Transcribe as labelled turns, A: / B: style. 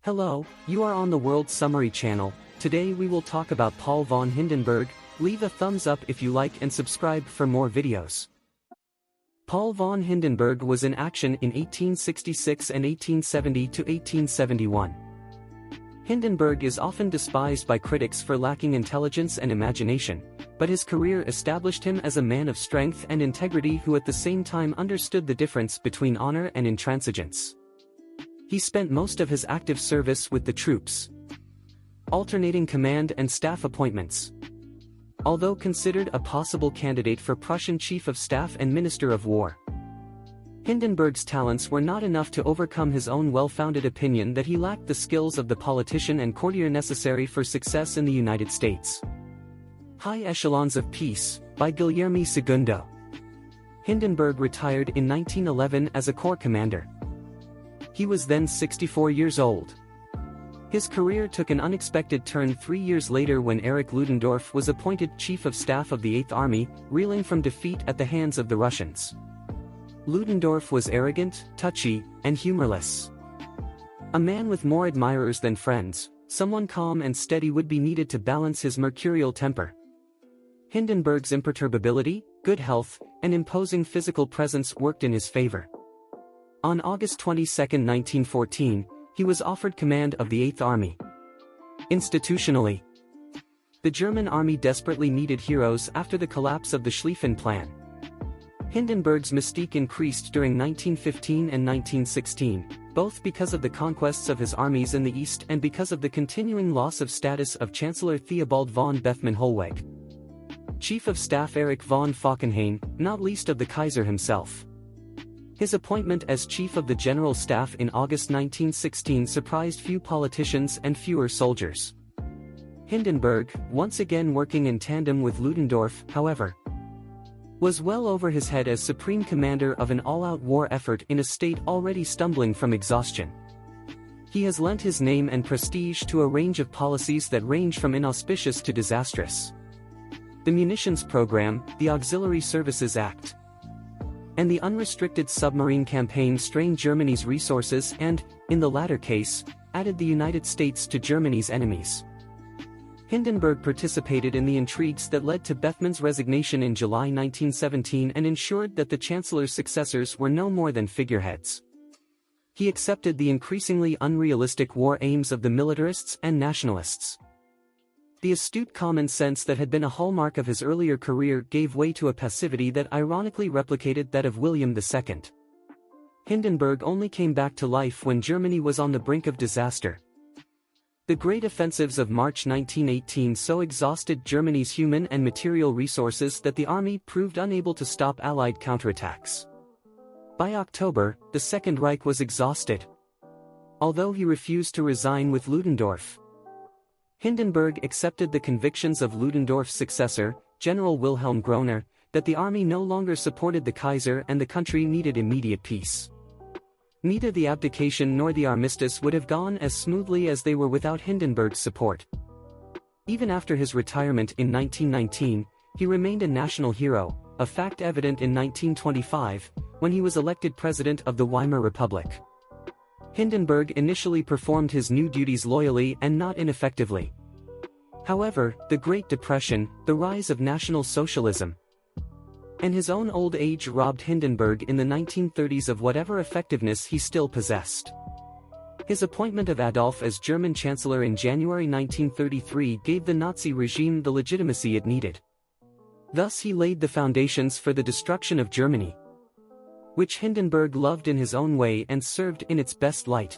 A: Hello, you are on the World Summary channel. Today we will talk about Paul von Hindenburg. Leave a thumbs up if you like and subscribe for more videos. Paul von Hindenburg was in action in 1866 and 1870 to 1871. Hindenburg is often despised by critics for lacking intelligence and imagination, but his career established him as a man of strength and integrity who at the same time understood the difference between honor and intransigence. He spent most of his active service with the troops, alternating command and staff appointments. Although considered a possible candidate for Prussian Chief of Staff and Minister of War, Hindenburg's talents were not enough to overcome his own well-founded opinion that he lacked the skills of the politician and courtier necessary for success in the United States. High Echelons of Peace, by Guilherme II. Hindenburg retired in 1911 as a corps commander. He was then 64 years old. His career took an unexpected turn 3 years later when Erich Ludendorff was appointed Chief of Staff of the Eighth Army, reeling from defeat at the hands of the Russians. Ludendorff was arrogant, touchy, and humorless. A man with more admirers than friends, someone calm and steady would be needed to balance his mercurial temper. Hindenburg's imperturbability, good health, and imposing physical presence worked in his favor. On August 22, 1914, he was offered command of the Eighth Army. Institutionally, the German army desperately needed heroes after the collapse of the Schlieffen Plan. Hindenburg's mystique increased during 1915 and 1916, both because of the conquests of his armies in the East and because of the continuing loss of status of Chancellor Theobald von Bethmann-Hollweg. Chief of Staff Erich von Falkenhayn, not least of the Kaiser himself. His appointment as Chief of the General Staff in August 1916 surprised few politicians and fewer soldiers. Hindenburg, once again working in tandem with Ludendorff, however, was well over his head as supreme commander of an all-out war effort in a state already stumbling from exhaustion. He has lent his name and prestige to a range of policies that range from inauspicious to disastrous. The Munitions Program, the Auxiliary Services Act, and the unrestricted submarine campaign strained Germany's resources and, in the latter case, added the United States to Germany's enemies. Hindenburg participated in the intrigues that led to Bethmann's resignation in July 1917 and ensured that the Chancellor's successors were no more than figureheads. He accepted the increasingly unrealistic war aims of the militarists and nationalists. The astute common sense that had been a hallmark of his earlier career gave way to a passivity that ironically replicated that of William II. Hindenburg only came back to life when Germany was on the brink of disaster. The great offensives of March 1918 so exhausted Germany's human and material resources that the army proved unable to stop Allied counterattacks. By October, the Second Reich was exhausted. Although he refused to resign with Ludendorff, Hindenburg accepted the convictions of Ludendorff's successor, General Wilhelm Groener, that the army no longer supported the Kaiser and the country needed immediate peace. Neither the abdication nor the armistice would have gone as smoothly as they were without Hindenburg's support. Even after his retirement in 1919, he remained a national hero, a fact evident in 1925, when he was elected president of the Weimar Republic. Hindenburg initially performed his new duties loyally and not ineffectively. However, the Great Depression, the rise of National Socialism, and his own old age robbed Hindenburg in the 1930s of whatever effectiveness he still possessed. His appointment of Adolf as German Chancellor in January 1933 gave the Nazi regime the legitimacy it needed. Thus he laid the foundations for the destruction of Germany, which Hindenburg loved in his own way and served in its best light.